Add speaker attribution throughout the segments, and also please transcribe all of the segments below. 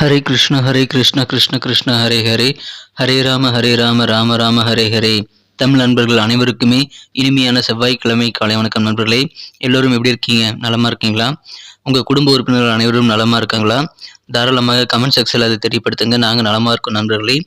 Speaker 1: ஹரே கிருஷ்ண கிருஷ்ண கிருஷ்ண ஹரே ஹரே, ஹரே ராம ராம ராம ஹரே ஹரே. தமிழ் நண்பர்கள் அனைவருக்குமே இனிமையான செவ்வாய்க்கிழமை காலை வணக்கம் நண்பர்களே. எல்லோரும் எப்படி இருக்கீங்க? நலமா இருக்கீங்களா? உங்கள் குடும்ப உறுப்பினர்கள் அனைவரும் நலமா இருக்காங்களா? தாராளமாக கமெண்ட் செக்ஷனில் அதை தெரியப்படுத்துங்க. நாங்கள் நலமா இருக்கோம் நண்பர்களே.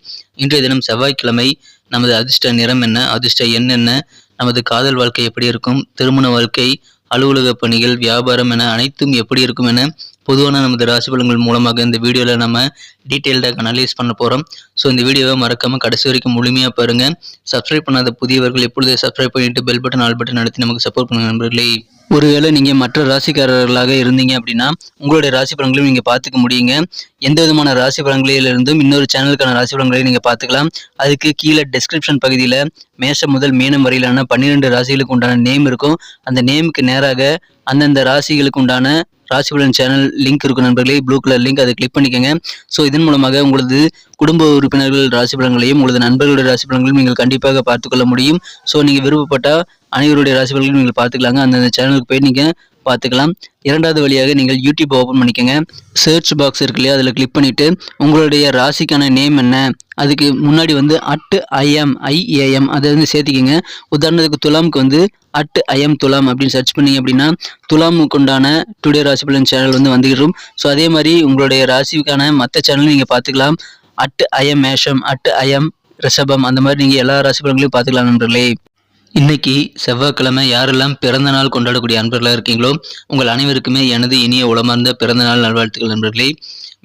Speaker 1: இன்றைய தினம் செவ்வாய்க்கிழமை. நமது அதிர்ஷ்ட நிறம் என்ன, அதிர்ஷ்ட எண் என்ன, நமது காதல் வாழ்க்கை எப்படி இருக்கும், திருமண வாழ்க்கை, அலுவலக பணிகள், வியாபாரம் என அனைத்தும் எப்படி இருக்கும் என பொதுவான நமது ராசி பலன்கள் மூலமாக இந்த வீடியோவில் நம்ம டீட்டெயில்டாக அனலைஸ் பண்ண போகிறோம். ஸோ இந்த வீடியோவை மறக்காமல் கடைசி வரைக்கும் முழுமையாக பாருங்கள். சப்ஸ்கிரைப் பண்ணாத புதியவர்கள் எப்பொழுதே சப்ஸ்கிரைப் பண்ணிட்டு பெல் பட்டன் ஆல் பட்டன் அழுத்தி நமக்கு சப்போர்ட் பண்ணுங்க நண்பர்களே. ஒருவேளை நீங்கள் மற்ற ராசிக்காரர்களாக இருந்தீங்க அப்படின்னா உங்களுடைய ராசி பலன்களையும் நீங்கள் பார்த்துக்க முடியுங்க. எந்த விதமான ராசி பலன்களிலிருந்தும் இன்னொரு சேனலுக்கான ராசி பலன்களை நீங்கள் பார்த்துக்கலாம். அதுக்கு கீழே டெஸ்கிரிப்ஷன் பகுதியில் மேஷம் முதல் மீனம் வரையிலான 12 ராசிகளுக்கு உண்டான நேம் இருக்கும். அந்த நேமுக்கு நேராக அந்தந்த ராசிகளுக்கு உண்டான ராசி பலன் சேனல் லிங்க் இருக்கும் நண்பர்களே. ப்ளூ கலர் லிங்க், அதை கிளிக் பண்ணிக்கோங்க. ஸோ இதன் மூலமாக உங்களது குடும்ப உறுப்பினர்கள் ராசி பலன்களையும் உங்களது நண்பர்களுடைய ராசி பலன்களையும் நீங்கள் கண்டிப்பாக பார்த்துக்கொள்ள முடியும். ஸோ நீங்கள் விருப்பப்பட்டால் அனைவருடைய ராசி பலன்களையும் நீங்கள் பார்த்துக்கலாங்க. அந்தந்த சேனலுக்கு போய் நீங்கள் பார்த்துக்கலாம். இரண்டாவது வழியாக நீங்கள் யூடியூப் ஓப்பன் பண்ணிக்கோங்க. சர்ச் பாக்ஸ் இருக்கு இல்லையா, அதில் கிளிக் பண்ணிவிட்டு உங்களுடைய ராசிக்கான நேம் என்ன, அதுக்கு முன்னாடி @IAM அதை சேர்த்திக்கிங்க. உதாரணத்துக்கு துலாமுக்கு @IAM துலாம் அப்படின்னு சர்ச் பண்ணிங்க அப்படின்னா துலாமுக்கு உண்டான டுடே ராசி பலன் சேனல் வந்துகிடும். ஸோ அதே மாதிரி உங்களுடைய ராசிக்கான மற்ற சேனலும் நீங்கள் பார்த்துக்கலாம். @IAM மேஷம், @IAM ரிஷபம், அந்த மாதிரி நீங்கள் எல்லா ராசி பலன்களையும் பார்த்துக்கலாம் நண்பர்களே. இன்னைக்கு செவ்வாய்க்கிழமை. யாரெல்லாம் பிறந்த நாள் கொண்டாடக்கூடிய அன்பர்களாக இருக்கீங்களோ உங்கள் அனைவருக்குமே எனது இனிய உளமார்ந்த பிறந்த நாள் நல்வாழ்த்துக்கள் நண்பர்களே.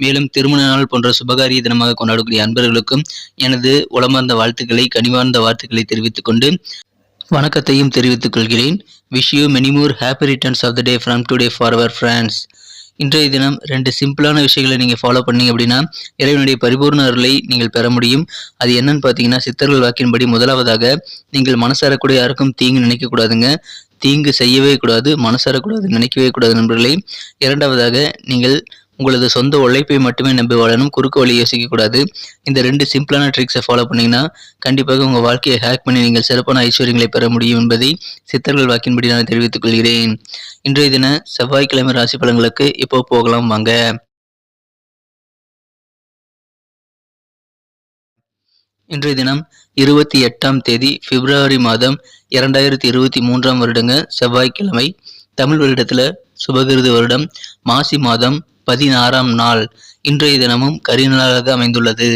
Speaker 1: மேலும் திருமண நாள் போன்ற சுபகாரிய தினமாக கொண்டாடக்கூடிய அன்பர்களுக்கும் எனது உளமார்ந்த வாழ்த்துக்களை, கனிவார்ந்த வார்த்தைகளை தெரிவித்துக் கொண்டு வணக்கத்தையும் தெரிவித்துக் கொள்கிறேன். Wish you many more happy returns of the day from today for our friends. இன்றைய தினம் 2 சிம்பிளான விஷயங்களை நீங்கள் ஃபாலோ பண்ணீங்க அப்படின்னா இறைவனுடைய பரிபூர்ண அருளை நீங்கள் பெற முடியும். அது என்னன்னு பார்த்தீங்கன்னா, சித்தர்கள் வாக்கின்படி முதலாவதாக நீங்கள் மனசாரக்கூட யாருக்கும் தீங்கு நினைக்கக்கூடாதுங்க. தீங்கு செய்யவே கூடாது, மனசாரக்கூடாது, நினைக்கவே கூடாது நண்பர்களே. இரண்டாவதாக நீங்கள் உங்களது சொந்த உழைப்பை மட்டுமே நம்பி வாழணும், குறுக்கு வழி யோசிக்கக்கூடாது. இந்த 2 சிம்பிளான ட்ரிக்ஸை ஃபாலோ பண்ணிங்கன்னா கண்டிப்பாக உங்கள் வாழ்க்கையை ஹேக் பண்ணி நீங்கள் சிறப்பான ஐஸ்வர்யங்களை பெற முடியும் என்பதை சித்தர்கள் வாக்கின்படி நான் தெரிவித்துக் கொள்கிறேன். இன்றைய தின செவ்வாய்க்கிழமை ராசி பலன்களுக்கு இப்போ போகலாம் வாங்க. இன்றைய தினம் 28ஆம் தேதி பிப்ரவரி மாதம் 2023 வருடங்க செவ்வாய்க்கிழமை. தமிழ் வருடத்தில் சுபகிருது வருடம் மாசி மாதம் 16ஆம் நாள். இன்றைய தினமும் கரிநாளாக அமைந்துள்ளது.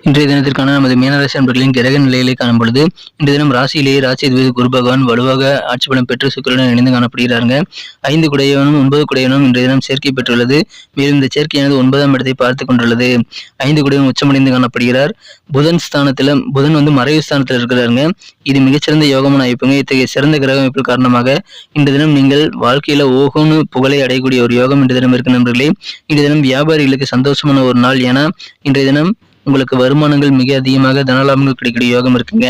Speaker 1: இன்றைய தினத்திற்கான நமது மீனராசி அன்பர்களின் கிரக நிலைகளை காணும் பொழுது இன்றைய தினம் ராசியிலேயே ராசி அதிபதி குரு பகவான் வலுவாக ஆட்சி பலம் பெற்று சுக்கிரனுடன் இணைந்து காணப்படுகிறாங்க. 5 குடையவனும் 9 குடையவனும் இன்றைய தினம் சேர்க்கை பெற்றுள்ளது. மேலும் இந்த சேர்க்கையானது 9ஆம் இடத்தை பார்த்து கொண்டுள்ளது. 5 குடையவன் உச்சமடைந்து காணப்படுகிறார். புதன் மறைவு ஸ்தானத்தில் இருக்கிறாருங்க. இது மிகச்சிறந்த யோகமான அமைப்புங்க. இத்தகைய சிறந்த கிரக அமைப்பு காரணமாக இன்றைய தினம் நீங்கள் வாழ்க்கையில ஓகோன்னு புகழை அடையக்கூடிய ஒரு யோகம் இன்றைய தினம் இருக்கு நண்பர்களே. இன்றைய தினம் வியாபாரிகளுக்கு சந்தோஷமான ஒரு நாள். ஏன்னா இன்றைய தினம் உங்களுக்கு வருமானங்கள் மிக அதிகமாக தனலாபங்கள் கிடைக்கக்கூடிய யோகம் இருக்குங்க.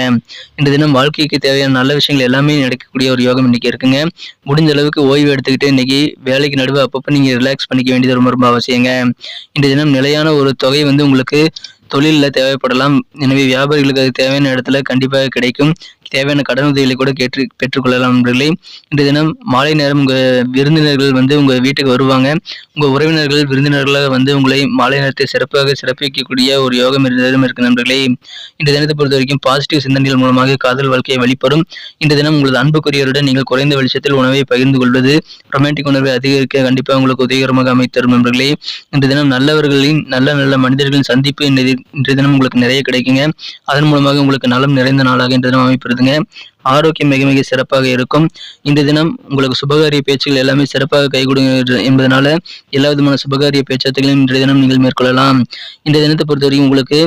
Speaker 1: இந்த தினம் வாழ்க்கைக்கு தேவையான நல்ல விஷயங்கள் எல்லாமே நடக்கக்கூடிய ஒரு யோகம் இன்னைக்கு இருக்குங்க. முடிஞ்ச அளவுக்கு ஓய்வு எடுத்துக்கிட்டு இன்னைக்கு வேலைக்கு நடுவே அப்பப்போ நீங்க ரிலாக்ஸ் பண்ணிக்க வேண்டியது ரொம்ப ரொம்ப அவசியங்க. இந்த தினம் நிலையான ஒரு தொகை உங்களுக்கு தொழிலில் தேவைப்படலாம். எனவே வியாபாரிகளுக்கு அது தேவையான இடத்துல கண்டிப்பாக கிடைக்கும். தேவையான கடன் உதவிகளை கூட பெற்றுக்கொள்ளலாம் நண்பர்களே. இன்றைய தினம் மாலை நேரம் உங்கள் விருந்தினர்கள் உங்கள் வீட்டுக்கு வருவாங்க. உங்கள் உறவினர்கள் விருந்தினர்களாக உங்களை மாலை நேரத்தை சிறப்பாக சிறப்பிக்கக்கூடிய ஒரு யோகம் இருக்கு நண்பர்களே. இந்த தினத்தை பொறுத்த வரைக்கும் பாசிட்டிவ் சிந்தனைகள் மூலமாக காதல் வாழ்க்கையை வெளிப்படும். இந்த தினம் உங்களது அன்புக்குரியவருடன் நீங்கள் குறைந்த வெளிச்சத்தில் உணவை பகிர்ந்து கொள்வது ரொமான்டிக் உணர்வை அதிகரிக்க கண்டிப்பாக உங்களுக்கு உதவிகரமாக அமைத்தரும் நண்பர்களே. இந்த தினம் நல்லவர்களின் நல்ல மனிதர்களின் சந்திப்பு இன்றைய தினம் உங்களுக்கு நிறைய கிடைக்குங்க. அதன் மூலமாக உங்களுக்கு நலம் நிறைந்த நாளாக இன்றைய தினம் அமைப்பிருதுங்க. ஆரோக்கியம் மிக மிக சிறப்பாக இருக்கும். இந்த தினம் உங்களுக்கு சுபகாரிய பேச்சுகள் எல்லாமே சிறப்பாக கைகூடும் என்பதனால எல்லா விதமான சுபகாரிய பேச்சுகளையும் இன்றைய தினம் நீங்கள் மேற்கொள்ளலாம். இந்த தினத்தை பொறுத்தவரைக்கும் உங்களுக்கு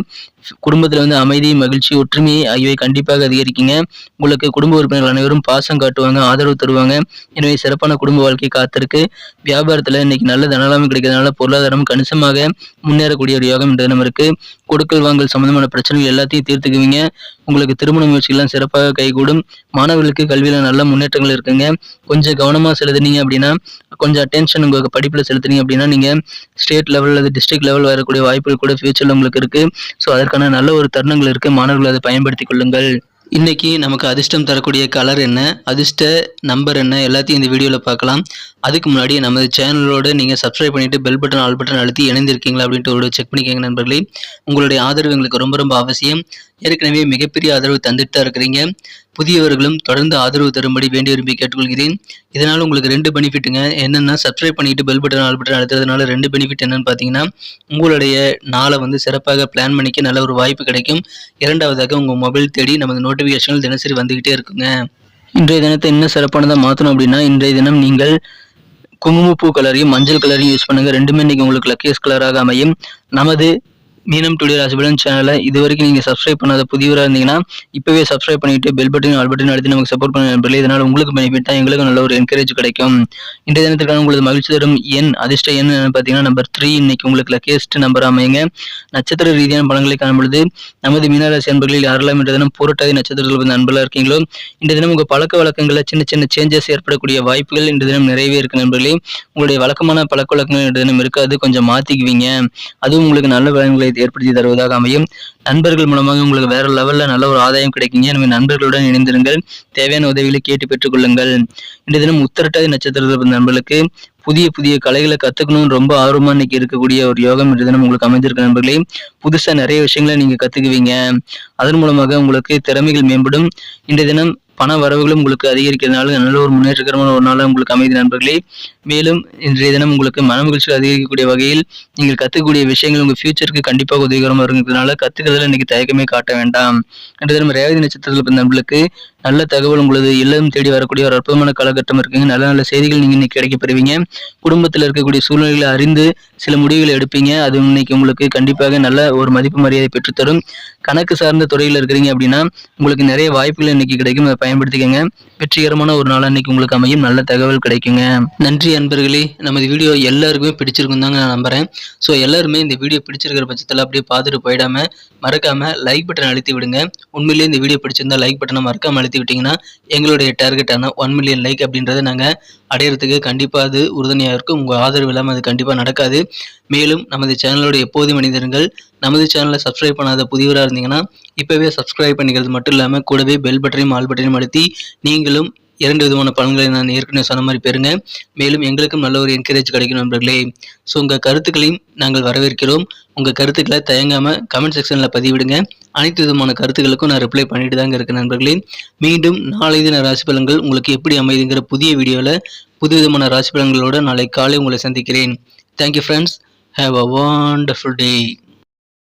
Speaker 1: குடும்பத்தில் அமைதி, மகிழ்ச்சி, ஒற்றுமை ஆகியவை கண்டிப்பாக அதிகரிக்குங்க. உங்களுக்கு குடும்ப உறுப்பினர்கள் அனைவரும் பாசம் காட்டுவாங்க, ஆதரவு தருவாங்க. எனவே சிறப்பான குடும்ப வாழ்க்கை காத்திருக்கு. வியாபாரத்தில் இன்னைக்கு நல்ல தனலாமை கிடைக்கிறதுனால பொருளாதாரம் கணிசமாக முன்னேறக்கூடிய ஒரு யோகம் இந்த தினம் இருக்கு. கொடுக்கல் வாங்கல் சம்பந்தமான பிரச்சனைகள் எல்லாத்தையும் தீர்த்துக்குவீங்க. உங்களுக்கு திருமண முயற்சிகள்லாம் சிறப்பாக கைகூடும். மாணவர்களுக்கு கல்வியில நல்ல முன்னேற்றங்கள் இருக்குங்க. கொஞ்சம் கவனமா செலுத்துனீங்க அப்படின்னா, கொஞ்சம் அட்டென்ஷன் உங்க படிப்புல செலுத்துனீங்க அப்படின்னா நீங்க ஸ்டேட் லெவல் அல்லது டிஸ்ட்ரிக்ட் லெவல் வரக்கூடிய வாய்ப்புகள் கூட ஃபியூச்சர்ல உங்களுக்கு இருக்கு. ஸோ அதற்கான நல்ல ஒரு தருணங்கள் இருக்கு. மாணவர்கள் அதை பயன்படுத்திக் கொள்ளுங்கள். இன்னைக்கு நமக்கு அதிர்ஷ்டம் தரக்கூடிய கலர் என்ன, அதிர்ஷ்ட நம்பர் என்ன எல்லாத்தையும் இந்த வீடியோவில் பார்க்கலாம். அதுக்கு முன்னாடி நமது சேனலோட நீங்கள் சப்ஸ்கிரைப் பண்ணிவிட்டு பெல் பட்டன் ஆல் பட்டன் அழுத்தி இணைந்திருக்கீங்களா அப்படின்ட்டு ஒரு செக் பண்ணிக்கோங்க நண்பர்களே. உங்களுடைய ஆதரவு எங்களுக்கு ரொம்ப ரொம்ப அவசியம். ஏற்கனவே மிகப்பெரிய ஆதரவு தந்துட்டு தான் இருக்கிறீங்க. புதியவர்களும் தொடர்ந்து ஆதரவு தரும்படி வேண்டி விரும்பி கேட்டுக்கொள்கிறேன். இதனால் உங்களுக்கு 2 பெனிஃபிட்டுங்க. என்னென்னா சப்ஸ்கிரைப் பண்ணிவிட்டு பெல் பட்டன் ஆல் பட்டன் அழுத்துறதுனால 2 பெனிஃபிட் என்னென்னு பார்த்தீங்கன்னா, உங்களுடைய நாளை சிறப்பாக பிளான் பண்ணிக்க நல்ல ஒரு வாய்ப்பு கிடைக்கும். இரண்டாவதாக உங்கள் மொபைல் தேடி நமது நோட்டிஃபிகேஷன்கள் தினசரி வந்துக்கிட்டே இருக்குங்க. இன்றைய தினத்தை இன்னும் சிறப்பானதாக மாற்றணும் அப்படின்னா, இன்றைய தினம் நீங்கள் குங்குமப்பூ கலரையும் மஞ்சள் கலரையும் யூஸ் பண்ணுங்கள். ரெண்டுமே இன்றைக்கி உங்களுக்கு லக்கியஸ்ட் கலராக அமையும். நமது மீனம் டுடே ராசிபலன் சேனலை இது வரைக்கும் நீங்கள் சப்ஸ்கிரைப் பண்ணாத புதியவராக இருந்தீங்கன்னா இப்போவே சப்ஸ்கிரைப் பண்ணிவிட்டு பெல் பட்டன் ஆல் பட்டன் அழுத்தி நமக்கு சப்போர்ட் பண்ண நண்பர்களே. இதனால் உங்களுக்கு பெனிஃபிட் தான், எங்களுக்கு நல்ல ஒரு என்கரேஜ் கிடைக்கும். இன்றைய தினத்திற்கான உங்களுக்கு மகிழ்ச்சி தரும் எண் அதிர்ஷ்ட எண் பார்த்தீங்கன்னா நம்பர் 3 இன்னைக்கு உங்களுக்கு லக்கியஸ்ட் நம்பர் அமையுங்க. நட்சத்திர ரீதியான பலன்களை காணும்பொழுது நமது மீனராசி அன்பர்களில் யாரெல்லாம் இன்றைய தினம் பூரட்டாதி நட்சத்திரத்தில் நண்பர்களாக இருக்கீங்களோ இன்றைய தினம் உங்கள் பழக்க வழக்கங்களில் சின்ன சின்ன சேஞ்சஸ் ஏற்படக்கூடிய வாய்ப்புகள் இன்றைய தினம் நிறையவே இருக்கு நண்பர்களே. உங்களுடைய வழக்கமான பழக்க வழக்கங்கள் இன்றைய தினம் இருக்காது, கொஞ்சம் மாற்றிக்குவீங்க. அதுவும் உங்களுக்கு நல்ல பலன்களை ஏற்படுத்தி தருவதாக அமையும். நண்பர்கள் மூலமாக உங்களுக்கு வேற லெவல்ல நல்ல ஒரு ஆதாயம் கிடைக்குங்க. எனவே நண்பர்களுடன் இணைந்திருங்கள், தேவையான உதவிகளை கேட்டு பெற்றுக் கொள்ளுங்கள். இன்றைய தினம் உத்திரட்டாதி நட்சத்திரத்தில் நண்பர்களுக்கு புதிய புதிய கலைகளை கத்துக்கணும்னு ரொம்ப ஆர்வமா இன்னைக்கு இருக்கக்கூடிய ஒரு யோகம் இன்றைய தினம் உங்களுக்கு அமைந்திருக்க நண்பர்களே. புதுசா நிறைய விஷயங்களை நீங்க கத்துக்குவீங்க. அதன் மூலமாக உங்களுக்கு திறமைகள் மேம்படும். இன்றைய தினம் பண வரவுகளும் உங்களுக்கு அதிகரிக்கிறதுனால நல்ல ஒரு முன்னேற்றகரமான ஒரு நாளாக உங்களுக்கு அமைதி நண்பர்களே. மேலும் இன்றைய தினம் உங்களுக்கு மன மகிழ்ச்சி அதிகரிக்கக்கூடிய வகையில் நீங்கள் கற்றுக்கக்கூடிய விஷயங்கள் உங்கள் ஃபியூச்சருக்கு கண்டிப்பாக உதவிகரமாக இருக்கிறதுனால கற்றுக்கிறதுல இன்னைக்கு தயக்கமே காட்ட வேண்டாம். இன்றைய தினம் ரேவதி நட்சத்திரத்தில் பிறந்த நண்பர்களுக்கு நல்ல தகவல் உங்களது இல்லம் தேடி வரக்கூடிய ஒரு அற்புதமான காலகட்டம் இருக்குங்க. நல்ல நல்ல செய்திகள் நீங்கள் இன்னைக்கு கிடைக்க பெறுவீங்க. குடும்பத்தில் இருக்கக்கூடிய சூழ்நிலைகளை அறிந்து சில முடிவுகளை எடுப்பீங்க. அது இன்னைக்கு உங்களுக்கு கண்டிப்பாக நல்ல ஒரு மதிப்பு மரியாதை பெற்றுத்தரும். கணக்கு சார்ந்த துறையில் இருக்கிறீங்க அப்படின்னா உங்களுக்கு நிறைய வாய்ப்புகள் இன்னைக்கு கிடைக்கும், அதை பயன்படுத்திக்கங்க. வெற்றிகரமான ஒரு நாள் இன்னைக்கு உங்களுக்கு அமையும், நல்ல தகவல் கிடைக்குங்க. நன்றி அன்பர்களே. நமது வீடியோ எல்லாருக்குமே பிடிச்சிருக்கும் தாங்க நான் நம்புறேன். ஸோ எல்லாருமே இந்த வீடியோ பிடிச்சிருக்கிற பட்சத்தில் அப்படியே பார்த்துட்டு போயிடாம மறக்காம லைக் பட்டன் அழுத்தி விடுங்க. உண்மையிலேயே இந்த வீடியோ பிடிச்சிருந்தா லைக் பட்டனை மறக்காம அழுத்தி விட்டீங்கன்னா எங்களுடைய டார்கெட்டான 1 மில்லியன் லைக் அப்படின்றத நாங்கள் அடையிறதுக்கு கண்டிப்பாக அது உறுதுணையாக இருக்கும். உங்கள் ஆதரவு இல்லாமல் அது கண்டிப்பாக நடக்காது. மேலும் நமது சேனலோட எப்போதும் மனிதர்கள் நமது சேனலை சப்ஸ்கிரைப் பண்ணாத புதியவராக இருந்தீங்கன்னா இப்போவே சப்ஸ்கிரைப் பண்ணிக்கிறது மட்டும் இல்லாமல் கூடவே பெல் பட்டனையும் ஆல் பட்டனையும் அழுத்தி நீங்களும் 2 விதமான பலன்களை நான் ஏற்கனவே சொன்ன மாதிரி பெறுங்க. மேலும் எங்களுக்கும் நல்ல ஒரு என்கரேஜ் கிடைக்கும் நண்பர்களே. ஸோ உங்கள் கருத்துக்களையும் நாங்கள் வரவேற்கிறோம். உங்கள் கருத்துக்களை தயங்காமல் கமெண்ட் செக்ஷனில் பதிவிடுங்க. அனைத்து விதமான கருத்துக்களுக்கும் நான் ரிப்ளை பண்ணிட்டு தாங்க இருக்கேன் நண்பர்களே. மீண்டும் நாளை தின ராசி பலன்கள் உங்களுக்கு எப்படி அமைதுங்கிற புதிய வீடியோவில் புது விதமான ராசி பலன்களோடு நாளை காலை உங்களை சந்திக்கிறேன். Thank you friends. Have a wonderful day.